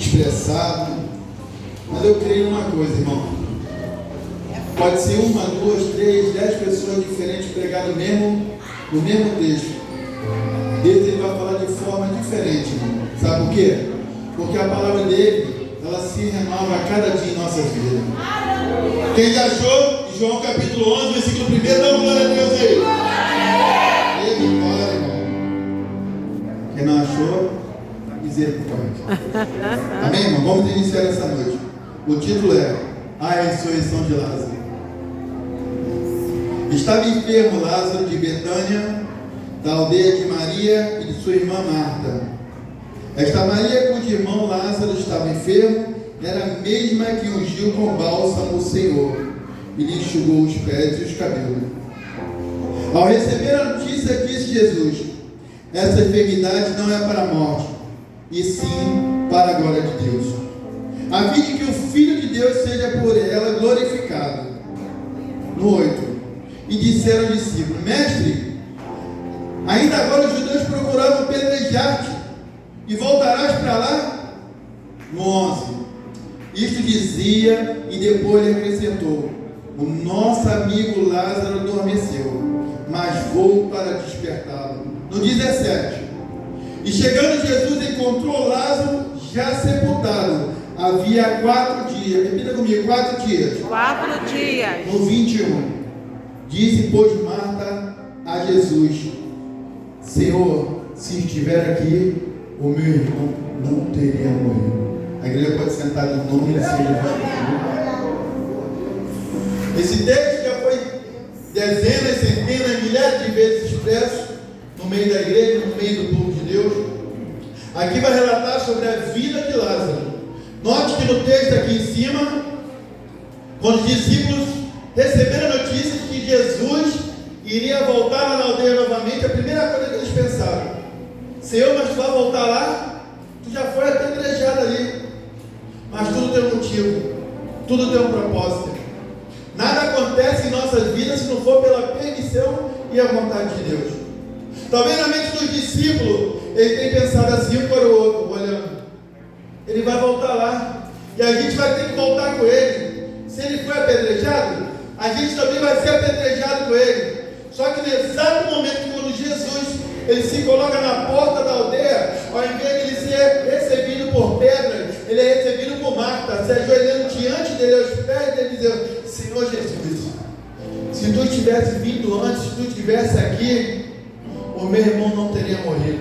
expressado. Mas eu creio numa coisa, irmão. Pode ser 1, 2, 3, 10 pessoas diferentes pregar no mesmo texto. Deus ele vai falar de forma diferente, irmão. Sabe por quê? Porque a palavra dele, ela se renova a cada dia em nossas vidas. Quem já achou? João capítulo 11, versículo 1, dá uma glória a Deus aí. Glória, irmão. Quem não achou, misericórdia. Amém, irmão? Vamos iniciar essa noite. O título é A Ressurreição de Lázaro. Estava enfermo Lázaro de Betânia, da aldeia de Maria e de sua irmã Marta. Esta Maria, cujo irmão Lázaro estava enfermo, era a mesma que ungiu com bálsamo o Senhor e lhe enxugou os pés e os cabelos. Ao receber a notícia, disse Jesus: essa enfermidade não é para a morte, e sim para a glória de Deus, a fim de que o Filho de Deus seja por ela glorificado. No 8. E disseram aos discípulos: Mestre, ainda agora os judeus procuravam apedrejar-te, e voltarás para lá? No 11. Isto dizia, e depois lhe acrescentou: o nosso amigo Lázaro adormeceu, mas vou para despertá-lo. No 17. E chegando Jesus encontrou Lázaro já sepultado, havia 4 dias. Repita comigo: 4 dias. 4 dias. No 21. Disse, pois, Marta a Jesus: Senhor, se estiver aqui, o meu irmão não teria morrido. A igreja pode sentar no nome do Senhor. Esse texto já foi dezenas, centenas, milhares de vezes expresso no meio da igreja, no meio do povo de Deus. Aqui vai relatar sobre a vida de Lázaro. Note que no texto aqui em cima, quando os discípulos receberam a notícia de que Jesus iria voltar lá na aldeia novamente, a primeira coisa que eles pensaram: Senhor, mas tu vai voltar lá? Tu já foi apedrejado ali. Mas tudo tem um motivo, tudo tem um propósito. Nada acontece em nossas vidas se não for pela permissão e a vontade de Deus. Talvez na mente dos discípulos, ele tenha pensado assim um para o outro, olhando: ele vai voltar lá, e a gente vai ter que voltar com ele. Se ele foi apedrejado, a gente também vai ser apedrejado com ele. Só que no exato momento quando Jesus ele se coloca na porta da aldeia, ao invés de ele ser recebido por pedras, ele é recebido por Marta, se ajoelhando diante dele, aos pés dele, dizendo: Senhor Jesus, se tu tivesse vindo antes, se tu estivesse aqui, o meu irmão não teria morrido.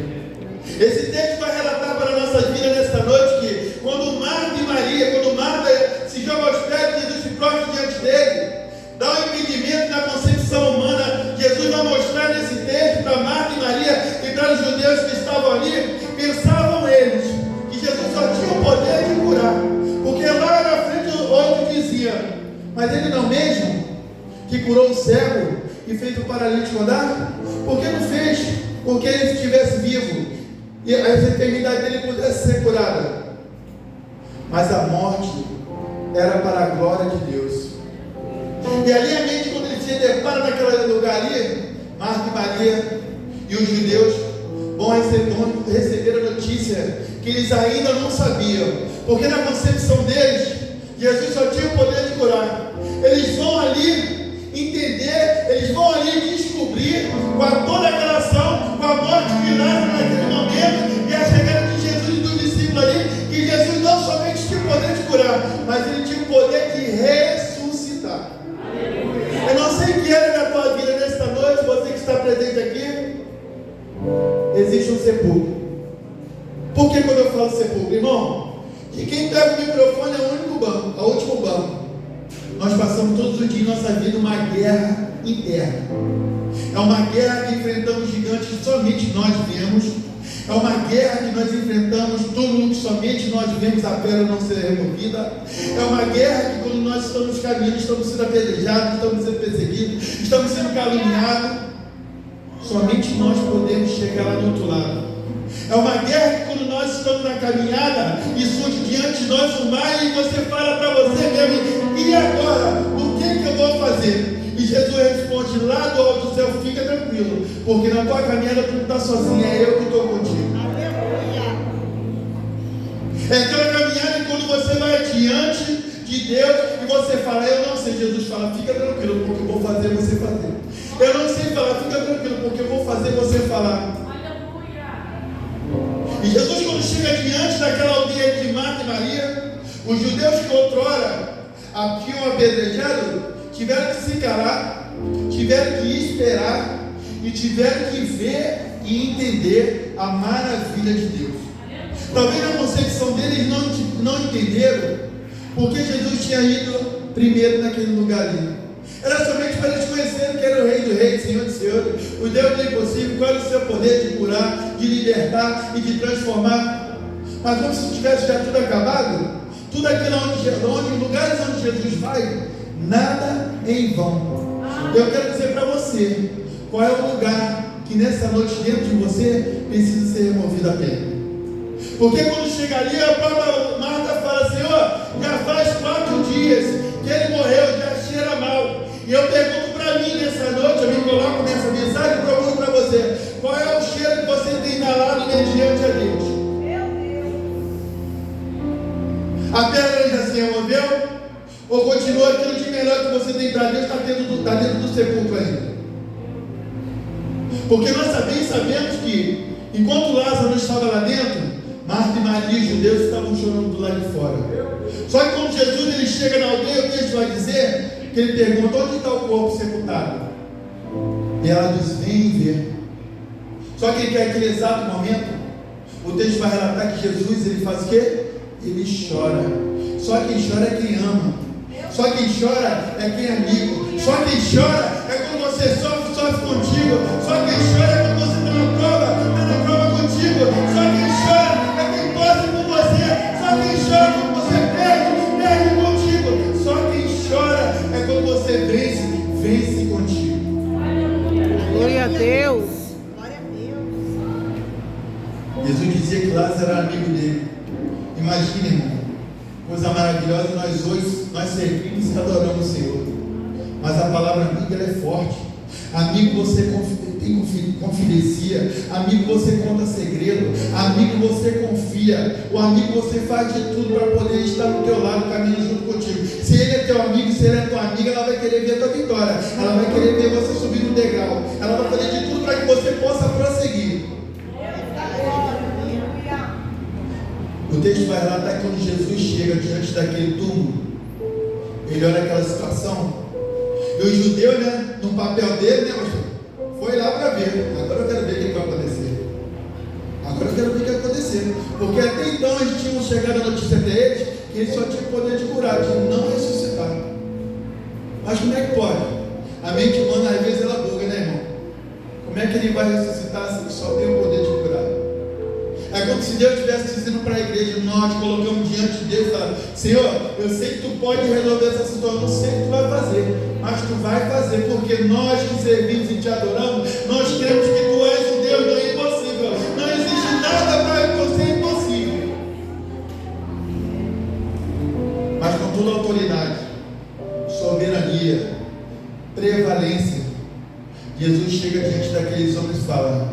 Esse texto vai relatar para a nossa vida nesta noite que quando Marta e Maria, quando Marta se joga aos pés de Jesus, se prostra diante dele, dá um impedimento na concepção humana. Jesus vai mostrar nesse texto para Marta e Maria e para os judeus que estavam ali, pensavam eles que Jesus só tinha o poder de curar, porque lá na frente o outro dizia: mas ele não mesmo que curou o cego e fez o paralítico andar? Por que não fez com que ele estivesse vivo e essa enfermidade dele pudesse ser curada? Mas a morte era para a glória de Deus. E ali a mente, quando ele se depara naquele lugar ali, Marta e Maria e os judeus vão receber a notícia que eles ainda não sabiam, porque na concepção deles, Jesus só tinha o poder de curar. Eles vão ali entender, eles vão ali descobrir, com toda a relação, com a morte de Lázaro naquele momento, e a chegada de Jesus e dos discípulos ali, que Jesus não somente tinha o poder de curar, mas ele tinha o poder de ressuscitar. Eu não sei o que era na tua vida nesta noite, você que está presente aqui, existe um sepulcro. Por que quando eu falo sepulcro, irmão? Que quem pega o microfone é o único banco, é o último banco. Nós passamos todos os dias em nossa vida uma guerra interna. É uma guerra que enfrentamos gigantes que somente nós vemos. É uma guerra que nós enfrentamos túmulo que somente nós vemos a pedra não ser removida. É uma guerra que quando nós estamos caminhando, estamos sendo apedrejados, estamos sendo perseguidos, estamos sendo caluniados. Somente nós podemos chegar lá do outro lado. É uma guerra que quando nós estamos na caminhada e surge diante de nós um mar e você fala para você mesmo: e agora? O que eu vou fazer? E Jesus responde lá do alto do céu: fica tranquilo, porque na tua caminhada tu não está sozinho, é eu que estou contigo. É aquela caminhada de Deus e você fala, eu não sei, Jesus fala, fica tranquilo, porque eu vou fazer você fazer. Eu não sei falar, fica tranquilo, porque eu vou fazer você falar. E Jesus, quando chega diante daquela aldeia de Marta e Maria, os judeus que outrora tinham apedrejado, tiveram que se calar, tiveram que esperar e tiveram que ver e entender a maravilha de Deus. Talvez na concepção deles não entenderam porque Jesus tinha ido primeiro naquele lugar ali. Era somente para eles conhecerem que era o Rei do Rei, Senhor do Senhor, o Deus do impossível, qual era o seu poder de curar, de libertar e de transformar. Mas como se tivesse já tudo acabado, tudo aquilo onde lugares onde Jesus vai, nada é em vão. Eu quero dizer para você, qual é o lugar que nessa noite dentro de você precisa ser removido a pedra. Porque quando chega ali, a própria Marta fala, Senhor, já faz 4 dias que ele morreu, já cheira mal. E eu pergunto para mim nessa noite, eu me coloco nessa mensagem e pergunto para você, qual é o cheiro que você tem inalado mediante a Deus? A pedra já se removeu? Ou continua aquilo de melhor que você tem para Deus, está dentro do sepulcro ainda? Porque nós sabemos que, enquanto Lázaro estava lá dentro, Marta e Maria e os judeus estavam chorando do lado de fora. Só que quando Jesus ele chega na aldeia, o texto vai dizer que ele pergunta, onde está o corpo sepultado? E ela diz, vem ver. Só que naquele exato momento, o texto vai relatar que Jesus ele faz o quê? Ele chora. Só quem chora é quem ama. Só quem chora é quem é amigo. Só quem chora é quando você sofre contigo. Só quem chora é quando você está na prova contigo. Só quem chora é quem torce por você. Só quem chora é quando você perde contigo. Só quem chora é quando você vence contigo. Glória a Deus. Jesus dizia que Lázaro era amigo dele. Imagine, irmão, coisa maravilhosa, nós servimos e adoramos o Senhor. Mas a palavra amigo ela é forte. Amigo você tem confidencia. Amigo você conta segredo. Amigo você confia. O amigo você faz de tudo para poder estar do teu lado, caminhando junto contigo. Se ele é teu amigo, se ele é tua amiga, ela vai querer ver a tua vitória. Ela vai querer ver você subir no degrau. Ela vai fazer de tudo para que você possa prosseguir. O texto vai relatar que quando Jesus chega diante daquele túmulo, ele olha aquela situação, e o judeu, né, no papel dele, né, pastor, foi lá para ver. Agora eu quero ver o que vai acontecer. Agora eu quero ver o que vai acontecer. Porque até então eles tinham chegado a notícia até eles que ele só tinha poder de curar, de não ressuscitar. Mas como é que pode? A mente humana às vezes ela buga, né, irmão? Como é que ele vai ressuscitar se ele só tem o poder de curar? É como se Deus estivesse dizendo para a igreja, nós colocamos diante de Deus e falamos, Senhor, eu sei que tu pode resolver essa situação, eu não sei o que tu vai fazer, mas tu vai fazer, porque nós que servimos e te adoramos, nós cremos que tu és o Deus do impossível. Não existe nada para você impossível. Mas com toda autoridade, soberania, prevalência, Jesus chega diante daqueles homens e fala,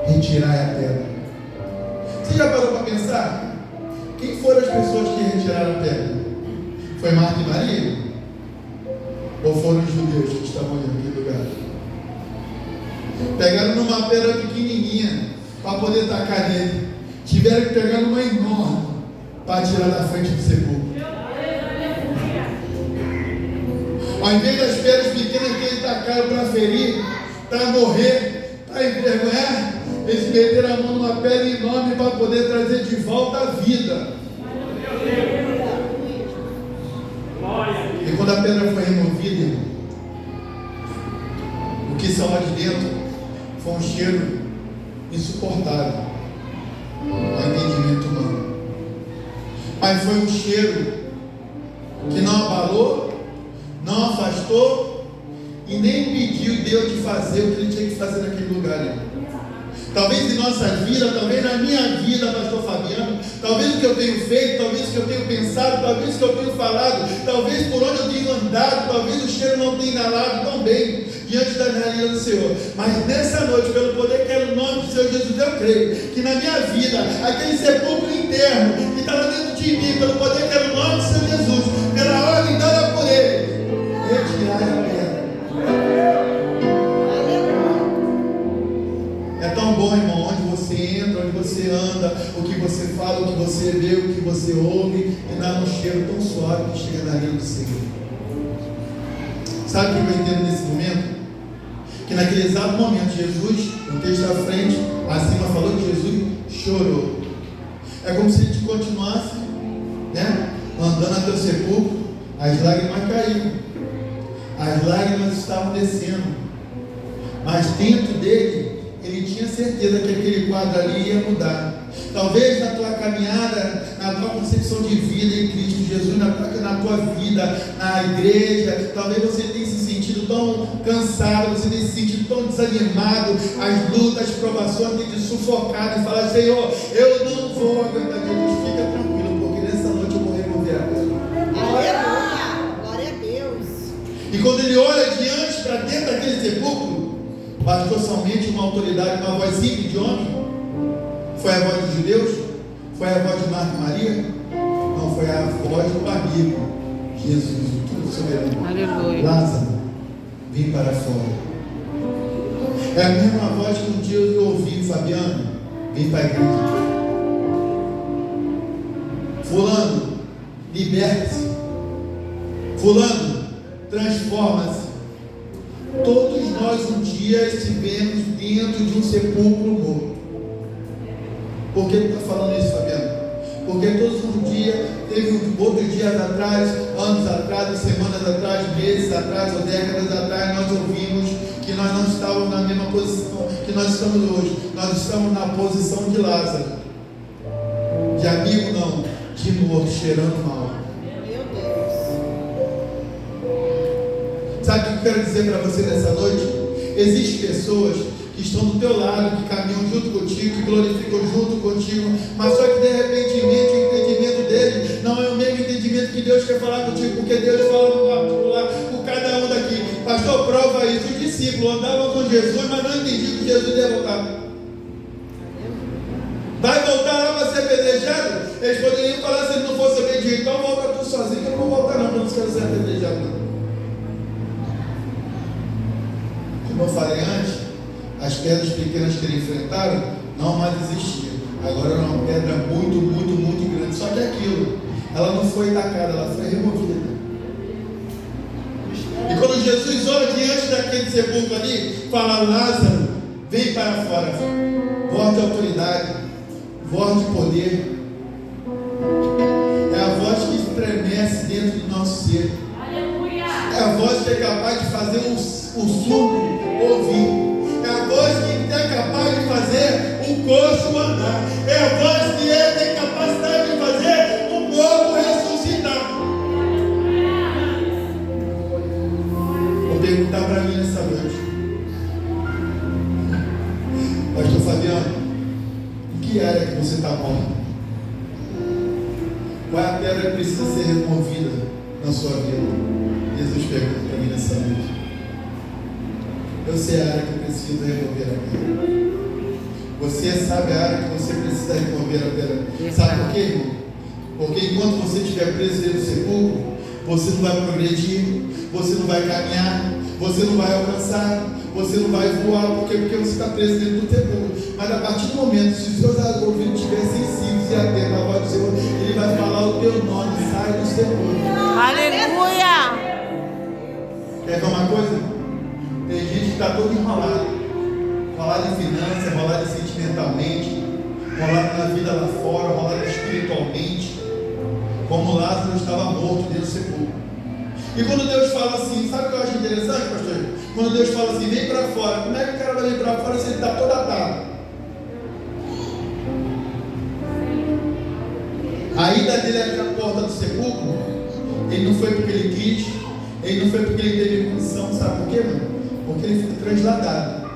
retirai a pedra. Você já parou para pensar? Quem foram as pessoas que retiraram a pedra? Foi Marta e Maria? Ou foram os judeus que estavam ali naquele lugar? Pegaram numa pedra pequenininha para poder tacar nele. Tiveram que pegar numa enorme para tirar da frente do sepulcro. Ao invés das pedras pequenas que eles tacaram para ferir, para morrer, para envergonhar, eles meteram a mão numa pedra enorme para poder trazer de volta a vida. E quando a pedra foi removida, o que saiu lá de dentro foi um cheiro insuportável ao entendimento humano. Mas foi um cheiro que não abalou, não afastou e nem impediu Deus de fazer o que ele tinha que fazer naquele lugar. Talvez em nossas vidas, talvez na minha vida, pastor Fabiano, talvez o que eu tenho feito, talvez o que eu tenho pensado, talvez o que eu tenho falado, talvez por onde eu tenho andado, talvez o cheiro não tenha inalado tão bem diante da realidade do Senhor. Mas nessa noite, pelo poder que é no nome do Senhor Jesus, eu creio que na minha vida, aquele sepulcro interno que estava dentro de mim, pelo poder que é no nome do Senhor Jesus, você anda, o que você fala, o que você vê, o que você ouve, e dá um cheiro tão suave que chega na língua do Senhor. Sabe o que eu entendo nesse momento? Que naquele exato momento, Jesus, o texto à frente, acima falou que Jesus chorou. É como se a gente continuasse, né, andando até o sepulcro, as lágrimas caíram, as lágrimas estavam descendo, mas dentro dele, ele tinha certeza que aquele quadro ali ia mudar. Talvez na tua caminhada, na tua concepção de vida em Cristo Jesus, na tua vida, na igreja, talvez você tenha se sentido tão cansado, você tenha se sentido tão desanimado, as lutas, as provações tenham te sufocado e falar: Senhor, eu não vou aguentar. Jesus, fica tranquilo, porque nessa noite eu vou remover a coisa. Aleluia! Glória a Deus! E quando ele olha diante para dentro daquele sepulcro, bastou somente uma autoridade, uma voz simples de homem. Foi a voz dos judeus? Foi a voz de Marta e Maria? Não, foi a voz do amigo Jesus, o tudo soberano. Aleluia. Lázaro, vem para fora. É a mesma voz que um dia eu ouvi: Fabiano, vem para a igreja. Fulano, liberte-se. Fulano, transforma-se. Todos nós um dia estivemos dentro de um sepulcro morto. Por que tu está falando isso, Fabiano? Porque todos um dia, teve outros dias atrás, anos atrás, semanas atrás, meses atrás ou décadas atrás, nós ouvimos que nós não estávamos na mesma posição que nós estamos hoje. Nós estamos na posição de Lázaro. De amigo não, de morto, cheirando mal. Meu Deus! Sabe o que eu quero dizer para você nessa noite? Existem pessoas que estão do teu lado, que caminham junto contigo, que glorificam junto contigo, mas só que de repente o entendimento dele não é o mesmo entendimento que Deus quer falar contigo, porque Deus fala no particular com cada um daqui. Pastor, prova isso. Os discípulos andavam com Jesus, mas não entendiam que Jesus ia voltar. Vai voltar lá para ser apedrejado? Eles poderiam falar: se ele não fosse obediente, então volta tu sozinho, que eu não vou voltar não, porque eu não quero ser apedrejado não. Como eu falei antes, as pedras pequenas que ele enfrentaram não mais existiam. Agora era uma pedra muito, muito, muito grande. Só que aquilo, ela não foi tacada, ela foi removida. E quando Jesus olha diante daquele sepulcro ali, fala: Lázaro, vem para fora. Voz de autoridade, voz de poder. É a voz que estremece dentro do nosso ser. É a voz que é capaz de fazer o surdo ouvir. É a voz que é capaz de fazer o coxo andar. É a voz que tem capacidade de fazer o morto ressuscitar. Vou perguntar para mim nessa noite: Pastor Fabiano, em que área que você está morto? Qual é a pedra que precisa ser removida na sua vida? Jesus pergunta para mim nessa noite. Eu sei a área que eu preciso remover a pedra. Você sabe a área que você precisa remover a pedra. Sabe por quê, irmão? Porque enquanto você estiver preso dentro do sepulcro, você não vai progredir, você não vai caminhar, você não vai alcançar, você não vai voar. Por quê? Porque você está preso dentro do sepulcro. Mas a partir do momento, se os seus ouvidos estiverem sensíveis e atentos à voz do Senhor, Ele vai falar o teu nome: sai do sepulcro. Aleluia! Quer ver uma coisa? Tem gente que está todo enrolado em finanças, enrolado sentimentalmente, enrolado na vida lá fora, enrolado espiritualmente, como Lázaro estava morto dentro do sepulcro. E quando Deus fala assim, sabe o que eu acho interessante, pastor? Quando Deus fala assim: vem para fora. Como é que o cara vai vir para fora se ele está todo atado? A ida dele até a porta do sepulcro, ele não foi porque ele quis, ele não foi porque ele teve condição. Sabe por quê, mano? Porque ele foi transladado.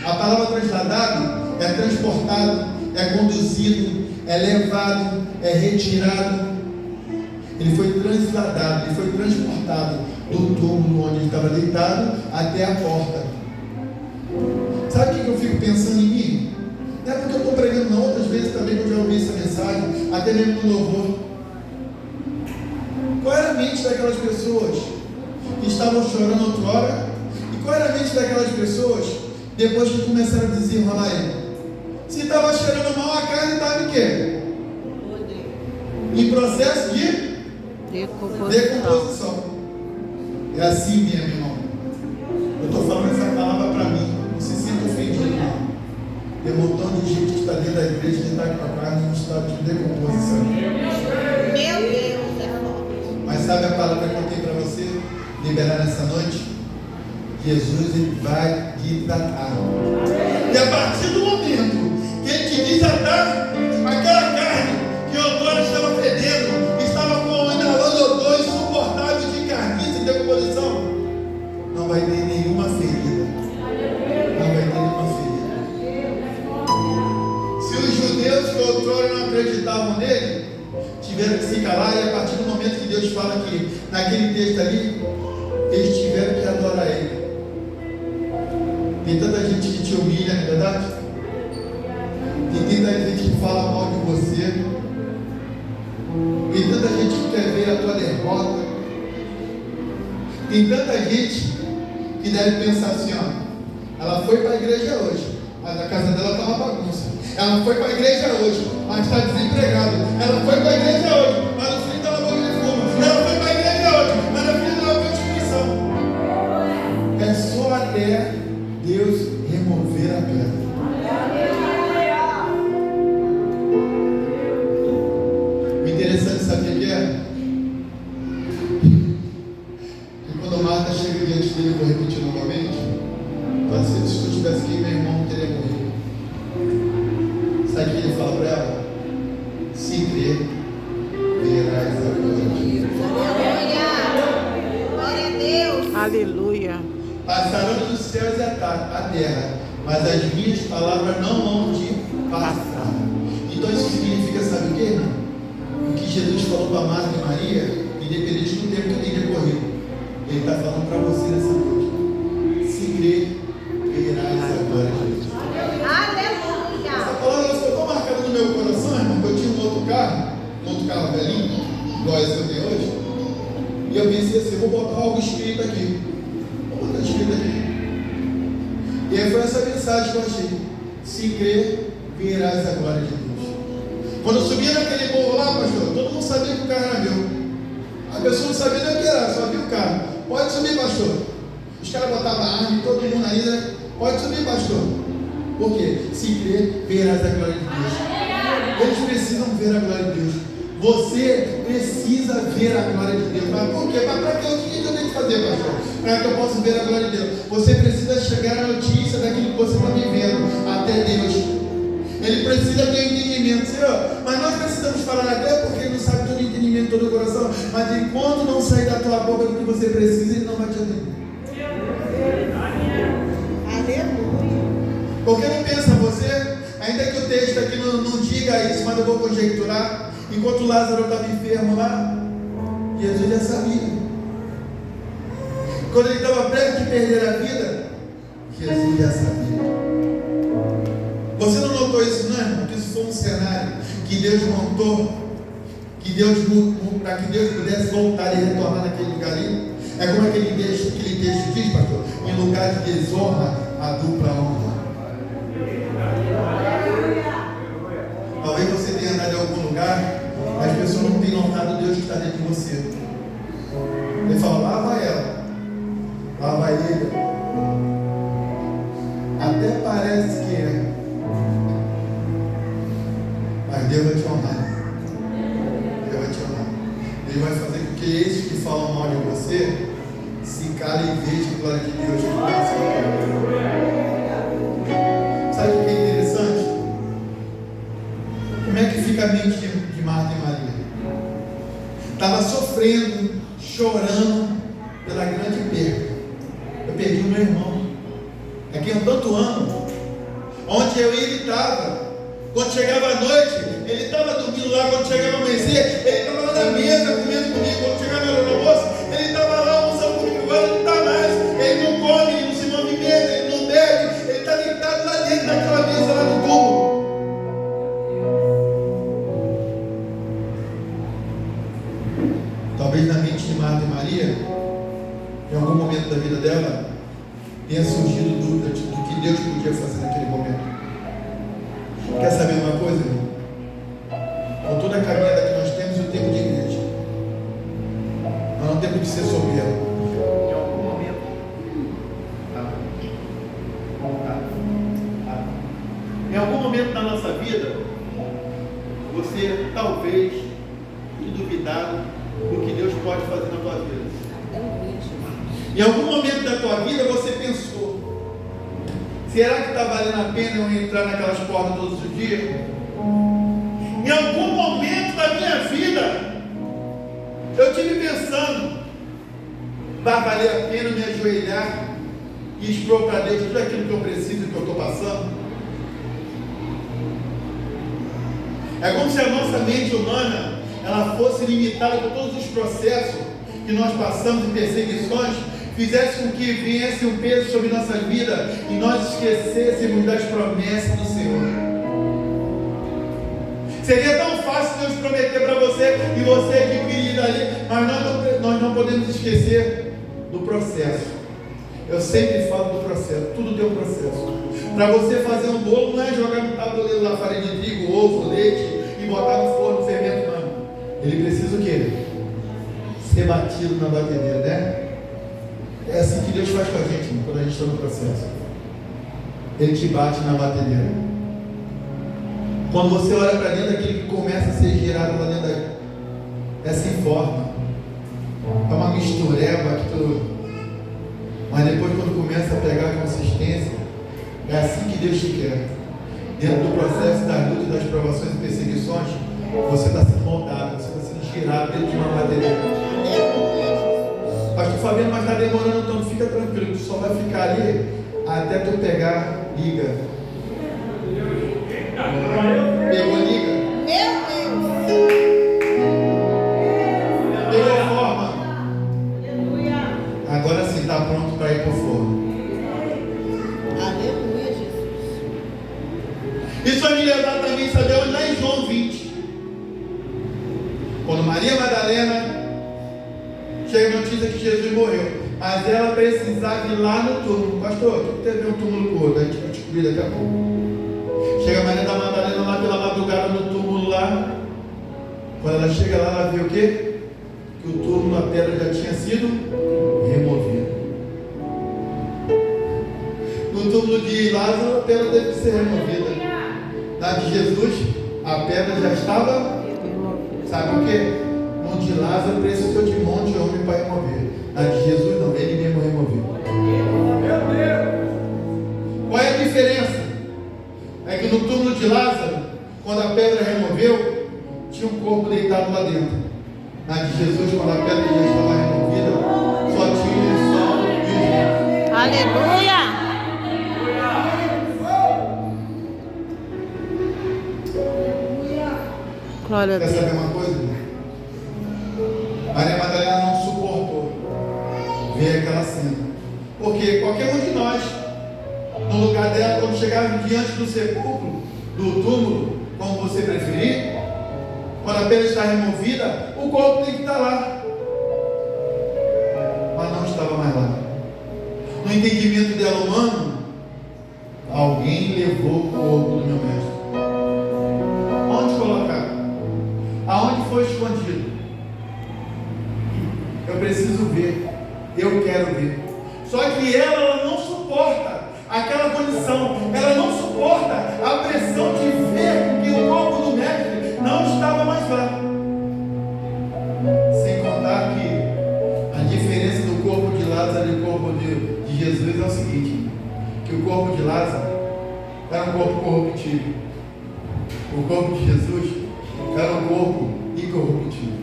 A palavra transladado é transportado, é conduzido, é levado, é retirado. Ele foi transladado, ele foi transportado do túmulo onde ele estava deitado até a porta. Sabe o que eu fico pensando em mim? Não é porque eu estou pregando, não. Outras vezes também que eu já ouvi essa mensagem, até mesmo no louvor. Qual era a mente daquelas pessoas que estavam chorando outrora? E qual era a mente daquelas pessoas depois que começaram a desenrolar ele? Se estava cheirando mal, a carne estava em quê? Em processo de decomposição. É assim mesmo, irmão. Eu estou falando essa palavra para mim. Não se sinta ofendido, não. Tem um montão de gente que está dentro da igreja que está com a carne em estado de decomposição. Meu Deus, é forte. Mas sabe a palavra que eu tenho para você liberar nessa noite? Jesus, ele vai te tratar. E a partir do momento que ele te desatar, aquela carne que outrora estava fedendo, estava com inalando odor insuportável de carniça e decomposição, não vai ter nenhuma ferida. Não vai ter nenhuma ferida. Se os judeus que outrora não acreditavam nele, tiveram que se calar, e a partir do momento que Deus fala que naquele texto ali, eles tiveram que adorar ele. Tem tanta gente que te humilha, não é verdade? Tem tanta gente que fala mal de você. Tem tanta gente que quer ver a tua derrota. Tem tanta gente que deve pensar assim, ó. Ela foi para a igreja hoje, mas a casa dela está uma bagunça. Ela foi para a igreja hoje, mas está desempregada. Ela foi para a igreja hoje, mas o filho dela boca de fumo. Ela foi para a igreja hoje, mas a filha dela constituição. É só até Deus remover a pedra. O interessante, sabe o que é? Que quando Marta chega diante dele, eu vou repetir novamente, pode ser que se eu tivesse aqui, meu irmão não teria morrido. Sabe o que ele fala para ela? Se crer, verás a glória de Deus. Glória a Deus. Aleluia. Passarão dos céus e a terra, mas as minhas palavras não vão te passar. Então isso significa, sabe o que, irmão? O que Jesus falou para Marta e Maria, independente do tempo que tem decorrido, ele está falando para você nessa noite. Se crer, verás a glória de Deus. Aleluia. Essa palavra ficou tão marcada no meu coração, irmão, que eu tinha um outro carro velhinho, igual esse que eu tenho hoje, e eu pensei assim, vou botar algo escrito aqui. Vou botar escrito aqui. E aí foi essa mensagem que eu achei. Se crer, verás a glória de Deus. Quando eu subia naquele morro lá, pastor, todo mundo sabia que o carro era meu. A pessoa não sabia nem o que era, só viu o carro. Pode subir, pastor. Os caras botavam arma, todo mundo aí, né? Pode subir, pastor. Por quê? Se crer, verás a glória de Deus. Eles precisam ver a glória de Deus. Você precisa ver a glória de Deus. Mas por quê? Mas para quê? O que eu tenho que fazer, pastor? Para que eu possa ver a glória de Deus. Você precisa chegar à notícia daquilo que você está vivendo até Deus. Ele precisa ter entendimento, Senhor. Mas nós precisamos falar até porque Ele não sabe todo o entendimento, todo o coração. Mas enquanto não sair da tua boca do que você precisa, Ele não vai te atender. Aleluia. Porque não pensa você, ainda que o texto aqui não diga isso, mas eu vou conjecturar. Enquanto Lázaro estava enfermo lá, Jesus já sabia. Quando ele estava prestes a perder a vida, Jesus já sabia. Você não notou isso, não, irmão? Que isso foi um cenário que Deus montou, para que Deus pudesse voltar e retornar naquele lugar ali. É como aquele texto diz, pastor, em lugar de desonra, a dupla honra. Talvez você tenha andado em algum lugar, mas as pessoas não têm notado Deus que está dentro de você. Ele fala, lá vai ela, lá vai ele. Até parece que é, mas Deus vai te honrar. Deus vai te honrar. Ele vai fazer com que esses que falam mal de você se calem e vejam a glória de Deus que passa. Sabe o que é interessante? Como é que fica a mente de Marta e Maria? Estava sofrendo, chorando pela grande perda. Eu perdi o meu irmão. É quem eu tanto amo. Onde eu e ele estava. Quando chegava a noite, ele estava dormindo lá. Quando chegava a amanhecer, ele estava lá na mesa comendo comigo. Quando chegava na hora do almoço, ele estava lá almoçando comigo. Agora ele não está mais. Ele não come, ele não se movimenta, ele não bebe. Ele está deitado lá dentro daquela mesa lá no túmulo. Talvez na mente de Marta e Maria, em algum momento da vida dela, tenha surgido dúvida do que Deus podia fazer naquele momento. Quer saber uma coisa, irmão? Com toda a caminhada que nós temos e o tempo de igreja, nós não temos que ser soberbo. Em algum momento, em algum momento da nossa vida, você talvez tenha duvidado do que Deus pode fazer na tua vida. Em algum momento da tua vida você pensou: será que está valendo a pena eu entrar naquelas portas todos os dias? Em algum momento da minha vida eu tive pensando: vai valer a pena me ajoelhar e expor para Deus tudo aquilo que eu preciso e que eu estou passando? É como se a nossa mente humana ela fosse limitada por todos os processos que nós passamos e perseguições, fizesse com que viesse um peso sobre nossa vida e nós esquecêssemos das promessas do Senhor. Seria tão fácil Deus prometer para você e você adquirir ali, mas nós não podemos esquecer do processo. Eu sempre falo do processo, tudo tem um processo. Para você fazer um bolo, não é jogar no tabuleiro lá farinha de trigo, ovo, leite e botar no forno, fermento, não. Ele precisa o quê? Ser batido na batedeira, né? É assim que Deus faz com a gente, quando a gente está no processo. Ele te bate na batedeira. Quando você olha para dentro daquilo que começa a ser gerado lá dentro é sem forma. É uma mistureba que tu... Mas depois, quando começa a pegar a consistência, é assim que Deus te quer. Dentro do processo das lutas, das provações e perseguições, você está sendo moldado, você está sendo girado dentro de uma batedeira. Pastor Fabiano, mas está demorando tanto, fica tranquilo, tu só vai ficar ali até tu pegar liga. Pegou liga? Pegou forma? Agora sim está pronto para ir para o forno. Aleluia, Jesus. Isso vai me levar também, sabe onde? Lá em João 20. Quando Maria Madalena chega a notícia que Jesus morreu, mas ela precisava ir lá no túmulo. Pastor, o que teve um túmulo gordo? A gente vai descobrir daqui a pouco. Chega a Maria da Madalena lá pela madrugada no túmulo lá. Quando ela chega lá, ela vê o quê? Que o túmulo, a pedra já tinha sido removida. No túmulo de Lázaro, a pedra teve que ser removida. Na de Jesus, a pedra já estava. Sabe o quê? No de Lázaro precisou de um monte de homem para remover. Na de Jesus não, ele mesmo removeu. Qual é a diferença? É que no túmulo de Lázaro, quando a pedra removeu, tinha um corpo deitado lá dentro. Na de Jesus, quando a pedra já estava removida, só tinha só e os mortos. Aleluia! Glória a Quer Deus. saber uma coisa? Maria Madalena não suportou ver aquela cena. Porque qualquer um de nós, no lugar dela, quando chegava diante do sepulcro, do túmulo, como você preferir, quando a pedra está removida, o corpo tem que estar lá. Mas não estava mais lá. No entendimento dela humano, alguém levou o corpo do meu mestre. Onde colocar? Aonde foi escondido? Eu preciso ver. Eu quero ver. Só que ela não suporta aquela condição. Ela não suporta a pressão de ver que o corpo do mestre não estava mais lá. Sem contar que a diferença do corpo de Lázaro e o corpo de Jesus é o seguinte: que o corpo de Lázaro era um corpo corruptível. O corpo de Jesus era um corpo incorruptível.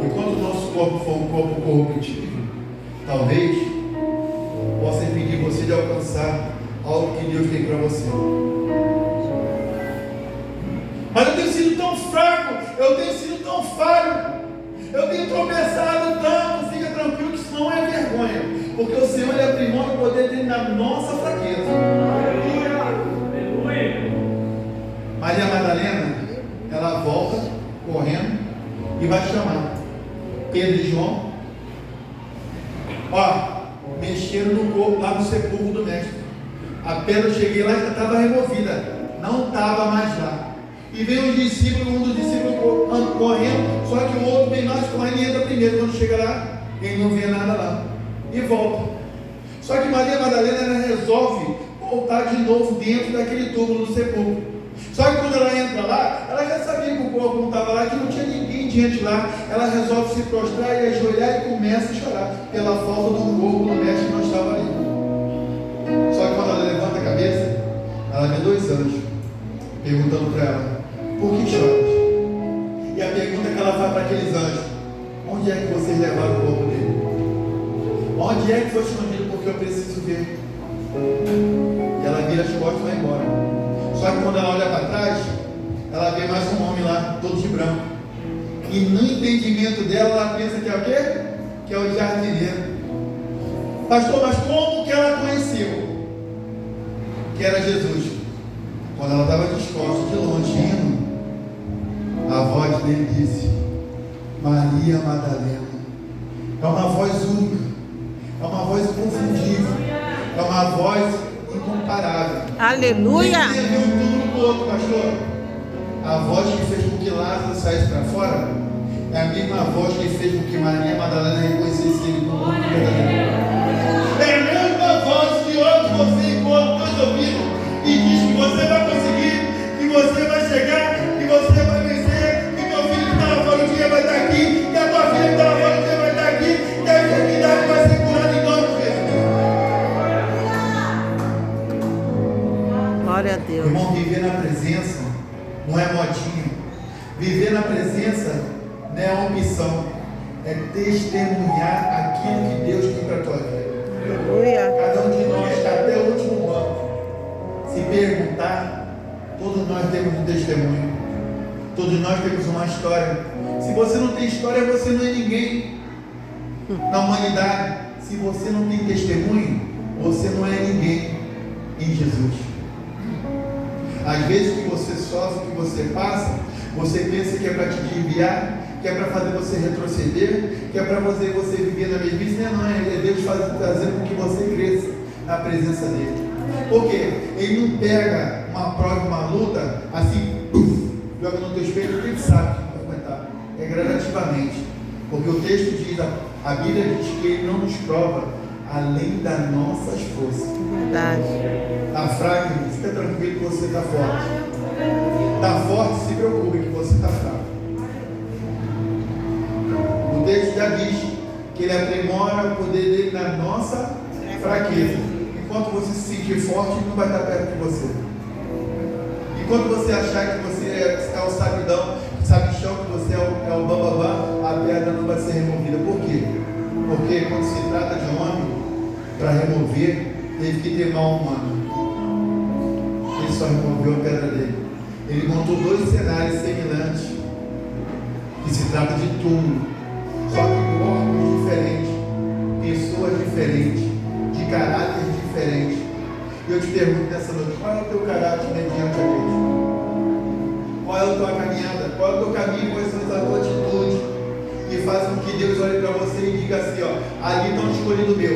Enquanto o nosso corpo for um corpo corruptível, talvez possa impedir você de alcançar algo que Deus tem para você. Mas eu tenho sido tão fraco, eu tenho sido tão falho, eu tenho tropeçado tanto. Fica tranquilo que isso não é vergonha, porque o Senhor ele aprimora o poder dele na nossa fraqueza. Maria Madalena, ela volta correndo e vai chamar Pedro e João. Ó, mexeram no corpo lá no sepulcro do mestre. A pedra, eu cheguei lá e já estava removida, não estava mais lá. E veio os discípulos, um dos discípulos correndo, só que o outro vem mais correndo e entra primeiro. Quando chega lá, ele não vê nada lá e volta. Só que Maria Madalena, ela resolve voltar de novo dentro daquele túmulo do sepulcro. Só que quando ela entra lá, ela já sabia que o corpo não estava lá, que não tinha ninguém diante lá. Ela resolve se prostrar e ajoelhar e começa a chorar pela falta do corpo do mestre que não estava ali. Só que quando ela levanta a cabeça, ela vê 2 anjos perguntando para ela: por que choras? E a pergunta que ela faz para aqueles anjos: onde é que vocês levaram o corpo dele? Onde é que foi escondido? Porque eu preciso ver. E ela vira as costas e vai embora. Só que quando ela olha para trás, ela vê mais um homem lá, todo de branco. E no entendimento dela, ela pensa que é o quê? Que é o jardineiro. Pastor, mas como que ela conheceu que era Jesus? Quando ela estava disposta, de longe, indo, a voz dele disse: Maria Madalena. É uma voz única, é uma voz inconfundível, é uma voz incomparável. Aleluia! Você viu tudo no outro, pastor? A voz que fez com que Lázaro saísse para fora é a mesma voz que fez com que Maria Madalena reconhecesse ele como o verdadeiro. É a mesma voz que hoje você encontra nos ouvidos e diz que você vai conseguir, que você vai chegar, que você vai vencer, que teu filho que estava fora um dia vai estar aqui, que a tua filha que estava fora um dia vai estar aqui, que a enfermidade vai ser curada em nome de Jesus. Glória a Deus. Irmão, viver na presença não é modinha. Viver na presença não é omissão, é testemunhar aquilo que Deus tem para a tua vida. Aleluia. Cada um de nós, até o último banco, se perguntar, todos nós temos um testemunho, todos nós temos uma história. Se você não tem história, você não é ninguém na humanidade. Se você não tem testemunho, você não é ninguém em Jesus. Às vezes que você sofre, que você passa, você pensa que é para te desviar, que é para fazer você retroceder, que é para fazer você viver na mesmice. Não, é Deus fazendo com que você cresça na presença dele. Por quê? Ele não pega uma prova, uma luta, assim, joga no teu espelho, porque ele sabe que vai aguentar. É gradativamente. Porque o texto diz, a Bíblia diz que ele não nos prova além das nossas forças. Verdade. Está fraco, fica tranquilo que você está forte. Está forte, se preocupe que você está fraco. O texto já diz que ele aprimora o poder dele na nossa fraqueza. Enquanto você se sentir forte, ele não vai estar perto de você. Enquanto você achar que você é o sabidão, sabichão, que você é o bambambam, a pedra não vai ser removida. Por quê? Porque quando se trata de homem, para remover, teve que ter mão humana. Ele só removeu a pedra dele. Ele montou 2 cenários semelhantes, que se trata de túmulo, só que corpos diferentes, pessoas diferentes, de caráter diferente. E eu te pergunto nessa noite: qual é o teu caráter mediante a Deus? Qual é a tua caminhada? Qual é o teu caminho? Quais são as tuas atitudes que fazem com que Deus olhe para você e diga assim: ó, ali está um escolhido meu,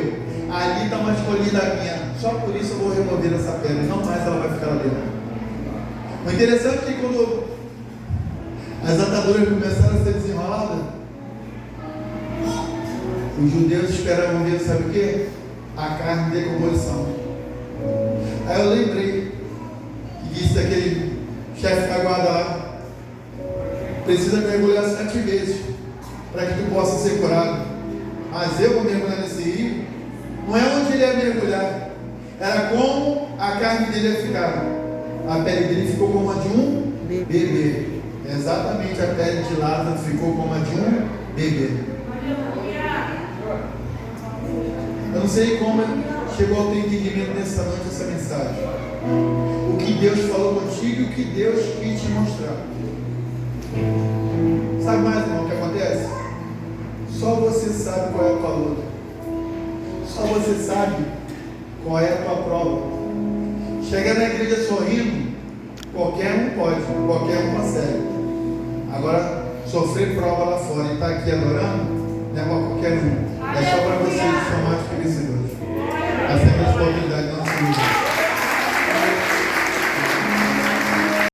ali está uma escolhida minha, só por isso eu vou remover essa pedra, não mais ela vai ficar lá dentro. O interessante é que quando as ataduras começaram a ser desenroladas, os judeus esperavam ver, sabe o que? A carne de decomposição. Aí eu lembrei que disse aquele chefe da guarda lá: precisa mergulhar 7 vezes para que tu possa ser curado. Mas eu vou mergulhar nesse rio. Não é onde ele ia mergulhar, era como a carne dele ia ficar. A pele dele ficou como a de um bebê. Exatamente, a pele de Lázaro ficou como a de um bebê. Eu não sei como chegou ao teu entendimento nessa noite essa mensagem. O que Deus falou contigo e o que Deus quis te mostrar. Sabe mais, irmão, o que acontece? Só você sabe qual é a tua luta. Só você sabe qual é a tua prova. Chegar na igreja sorrindo, qualquer um pode, qualquer um consegue. Agora, sofrer prova lá fora e estar aqui adorando, não é para qualquer um. É só para você que são mais merecedores.